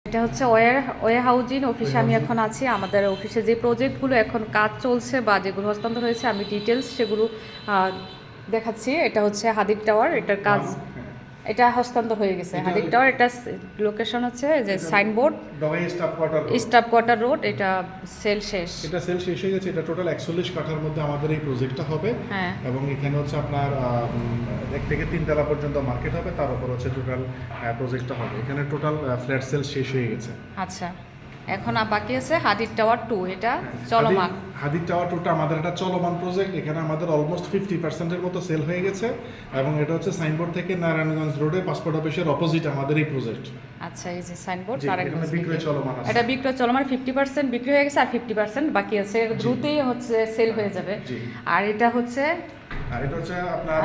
এটা হচ্ছে way housing অফিসে আমি এখন আছি। আমাদের অফিসে যে প্রজেক্টগুলো এখন কাজ চলছে বা যেগুলো হস্তান্তর হয়েছে আমি ডিটেলস সেগুলো দেখাচ্ছি। এটা হচ্ছে হাদির টাওয়ার, এটার কাজ এটা হস্তান্তর হয়ে গেছে। হাদির টাওয়ার এটা লোকেশন হচ্ছে যে সাইনবোর্ড স্টাফ কোয়ার্টার রোড। এটা সেল শেষ, এটা সেল শেষ হয়ে গেছে। এটা টোটাল 41 কাঠার মধ্যে আমাদের এই প্রজেক্টটা হবে। হ্যাঁ, এবং এখানে হচ্ছে আপনার 1 থেকে 3 তলা পর্যন্ত মার্কেট হবে, তার উপর হচ্ছে টোটাল প্রজেক্টটা হবে। এখানে টোটাল ফ্ল্যাট সেল শেষ হয়ে গেছে। আচ্ছা, এখন বাকি আছে হাদির টাওয়ার 2, এটা চলমান। হাদির টাওয়ার 2টা আমাদের একটা চলমান প্রজেক্ট। এখানে আমাদের অলমোস্ট 50% মতো সেল হয়ে গেছে এবং এটা হচ্ছে সাইনবোর্ড থেকে নারায়ণগঞ্জ রোডে পাসপোর্ট অফিসের অপোজিট আমাদের এই প্রজেক্ট। আচ্ছা, এই যে সাইনবোর্ড নারায়ণগঞ্জ বিক্রয় চলমান আছে। এটা বিক্রয় চলমান, 50% বিক্রি হয়ে গেছে আর 50% বাকি আছে, দ্রুতই হচ্ছে সেল হয়ে যাবে। আর এটা হচ্ছে এটা হচ্ছে আপনার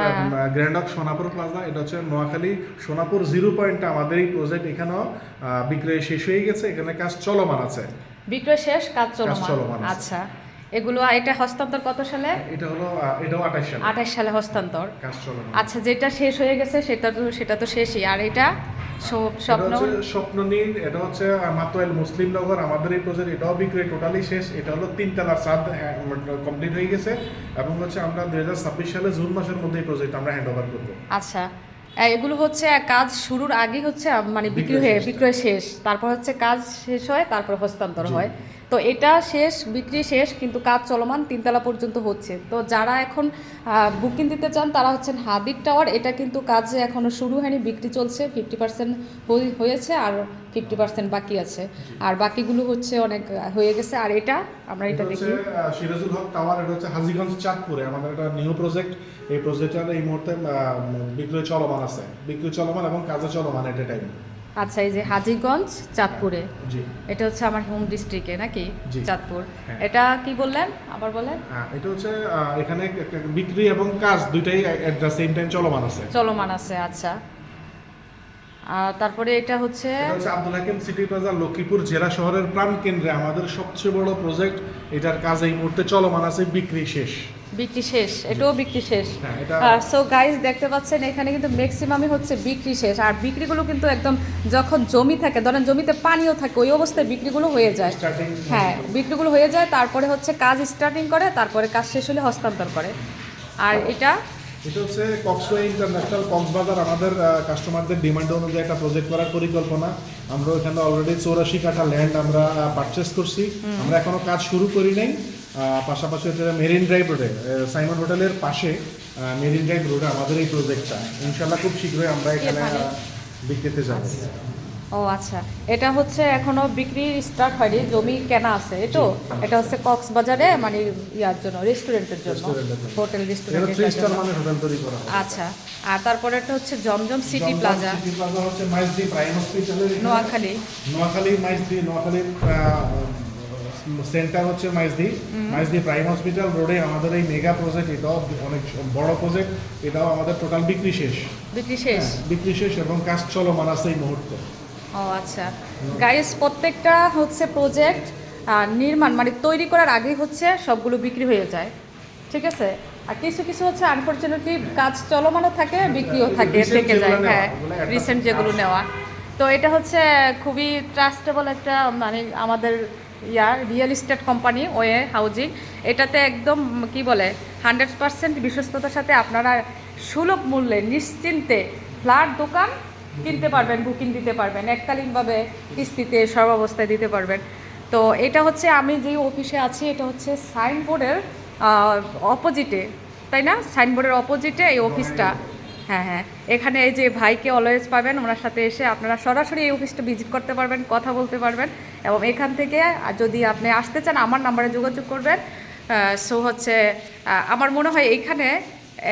গ্র্যান্ড অফ সোনাপুর প্লাজা। এটা হচ্ছে নোয়াখালী সোনাপুর 0 পয়েন্টে আমাদের এই প্রজেক্ট। এখানেও বিক্রয় শেষ হয়ে গেছে, এখানে কাজ চলমান আছে। বিক্রয় শেষ, কাজ চলমান। আচ্ছা, এগুলো এটা হস্তান্তর কত সালে? এটা হলো এটাও 28 সালে হস্তান্তর। কাজ চলমান। আচ্ছা, যেটা শেষ হয়ে গেছে সেটা তো শেষই। আর এটা স্বপ্ননীল, এটা হচ্ছে মাতোয়াইল মুসলিম নগর আমাদের এই প্রজেক্ট। এটাও বিক্রয় টোটালি শেষ। এটা হলো 3 তলার ছাদ কমপ্লিট হয়ে গেছে এবং হচ্ছে আমরা 2026 সালে জুন মাসের মধ্যে এই প্রজেক্ট আমরা হ্যান্ড ওভার করবো। আচ্ছা, এগুলো হচ্ছে কাজ শুরুর আগে হচ্ছে মানে বিক্রয় শেষ, তারপর হচ্ছে কাজ শেষ হয়, তারপর হস্তান্তর হয়। তো এটা শেষ, বিক্রি শেষ, কিন্তু কাজ চলমান 3 তলা পর্যন্ত হচ্ছে। তো যারা এখন বুকিং দিতে চান তারা হচ্ছেন হাদির টাওয়ার। এটা কিন্তু কাজ এখনো শুরু হয়নি, বিক্রি চলছে। 50% হয়েছে আর 50% বাকি আছে, আর বাকিগুলো হচ্ছে অনেক হয়ে গেছে। আর এটা আমরা এটা দেখি সিরাজুল হক টাওয়ার। এটা হচ্ছে হাজীগঞ্জ চাঁদপুরে আমাদের একটা নিউ প্রজেক্ট। এই প্রজেক্টটা এই মুহূর্তে বিক্রয় চলমান আছে, বিক্রয় চলমান এবং কাজে চলমান এট এ টাইম। আচ্ছা, এই যে হাজীগঞ্জ চাঁদপুরে, জি, এটা হচ্ছে আমার হোম ডিস্ট্রিক্টে নাকি চাঁদপুর। হ্যাঁ। এটা কি বললেন, আবার বলেন? এটা হচ্ছে এখানে বিক্রি এবং কাজ দুইটাই এট দ্য সেম টাইম চলমান আছে। আচ্ছা, আর তারপরে এটা হচ্ছে আব্দুল হাকিম সিটি প্লাজা, লক্ষ্মীপুর জেলা শহরের প্রাণ কেন্দ্রে আমাদের সবচেয়ে বড় প্রজেক্ট। এটার কাজ এই মুহূর্তে চলমান আছে, বিক্রি শেষ। এটাও বিক্রি শেষ। সো গাইস, দেখতে পাচ্ছেন এখানে কিন্তু ম্যাক্সিমামই হচ্ছে বিক্রি শেষ। আর বিক্রিগুলো কিন্তু একদম যখন জমি থাকে, ধরেন জমিতে পানিও থাকে, ওই অবস্থায় বিক্রিগুলো হয়ে যায়। হ্যাঁ, বিক্রিগুলো হয়ে যায়, তারপরে হচ্ছে কাজ স্টার্টিং করে, তারপরে কাজ শেষ হলে হস্তান্তর করে। আর এটা হচ্ছে কক্সওয়ে ইন্টারন্যাশনাল কক্সবাজার। আমাদের কাস্টমারদের ডিমান্ড অনুযায়ী একটা প্রজেক্ট করার পরিকল্পনা। আমরা ওখানে অলরেডি 84 কাঠা ল্যান্ড আমরা পারচেস করছি। আমরা এখনো কাজ শুরু করি নাই। পাশাপাশি হচ্ছে মেরিন ড্রাইভ রোডে, সাইমন হোটেলের পাশে মেরিন ড্রাইভ রোডে আমাদের এই প্রজেক্টটা। ইনশাল্লাহ খুব শীঘ্রই আমরা এখানে বিক্রিতে যাব। ও আচ্ছা, এটা হচ্ছে এখনো বিক্রি স্টার্ট হয়নি, জমি কেনা আছে। এটা হচ্ছে কক্সবাজারে, মানে ইয়ার জন্য, রেস্টুরেন্টের জন্য, হোটেল রেস্টুরেন্টের জন্য। আচ্ছা, আর তারপরে এটা হচ্ছে জমজম সিটি প্লাজা হচ্ছে মাইজদি প্রাইম হসপিটালের নোয়াখালী নোয়াখালীর সেন্টার হচ্ছে মাইজদি প্রাইম হসপিটাল রোডে আমাদের এই মেগা প্রজেক্ট। এটাও অনেক বড় প্রজেক্ট। এটাও আমাদের টোটাল বিক্রি শেষ এবং কাজ চলমান আছে এই মুহূর্তে। ও আচ্ছা গাইস, প্রত্যেকটা হচ্ছে প্রজেক্ট নির্মাণ মানে তৈরি করার আগেই হচ্ছে সবগুলো বিক্রি হয়ে যায়, ঠিক আছে। আর কিছু কিছু হচ্ছে আনফরচুনেটলি কাজ চলমানও থাকে, বিক্রিও থেকে যায়। হ্যাঁ, রিসেন্ট যেগুলো নেওয়া। তো এটা হচ্ছে খুবই ট্রাস্টেবল একটা মানে আমাদের real estate company way housing. এটাতে একদম কি বলে 100% বিশ্বস্ততার সাথে আপনারা সুলভ মূল্যে নিশ্চিন্তে ফ্ল্যাট দোকান কিনতে পারবেন, বুকিং দিতে পারবেন, এককালীনভাবে কিস্তিতে সব অবস্থায় দিতে পারবেন। তো এটা হচ্ছে আমি যেই অফিসে আছি, এটা হচ্ছে সাইনবোর্ডের অপোজিটে, তাই না? সাইনবোর্ডের অপোজিটে এই অফিসটা। হ্যাঁ, এখানে এই যে ভাইকে অলওয়েজ পাবেন, ওনার সাথে এসে আপনারা সরাসরি এই অফিসটা ভিজিট করতে পারবেন, কথা বলতে পারবেন। এবং এখান থেকে যদি আপনি আসতে চান আমার নাম্বারে যোগাযোগ করবেন। সো হচ্ছে আমার মনে হয় এইখানে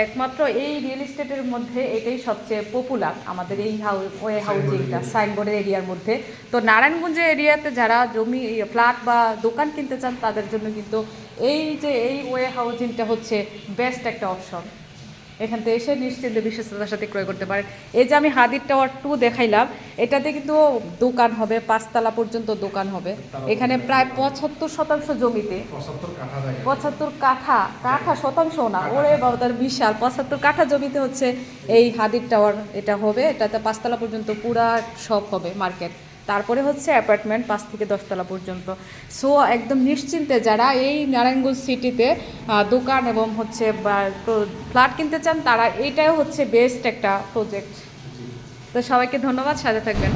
একমাত্র এই রিয়েল এস্টেটের মধ্যে এটাই সবচেয়ে পপুলার, আমাদের এই ওয়ে হাউজিংটা সাইনবোর্ডের এরিয়ার মধ্যে। তো নারায়ণগঞ্জের এরিয়াতে যারা জমি, ফ্ল্যাট বা দোকান কিনতে চান তাদের জন্য কিন্তু এই ওয়ে হাউজিংটা হচ্ছে বেস্ট একটা অপশন। এখান থেকে এসে নিশ্চিন্তে বিশ্বস্ততার সাথে ক্রয় করতে পারেন। এই যে আমি হাদির টাওয়ার 2 দেখাইলাম, এটাতে কিন্তু দোকান হবে, 5 তলা পর্যন্ত দোকান হবে। এখানে প্রায় 75% জমিতে 75 কাঠা শতাংশ না, ওরে বাবা, তার বিশাল 75 কাঠা জমিতে হচ্ছে এই হাদির টাওয়ার এটা হবে। এটাতে 5 তলা পর্যন্ত পুরা সব হবে মার্কেট। তারপরে হচ্ছে অ্যাপার্টমেন্ট 5 থেকে 10 তলা পর্যন্ত। সো একদম নিশ্চিন্তে যারা এই নারায়ণগঞ্জ সিটিতে দোকান এবং হচ্ছে ফ্ল্যাট কিনতে চান তারা এইটাও হচ্ছে বেস্ট একটা প্রজেক্ট। তো সবাইকে ধন্যবাদ, সাথে থাকবেন।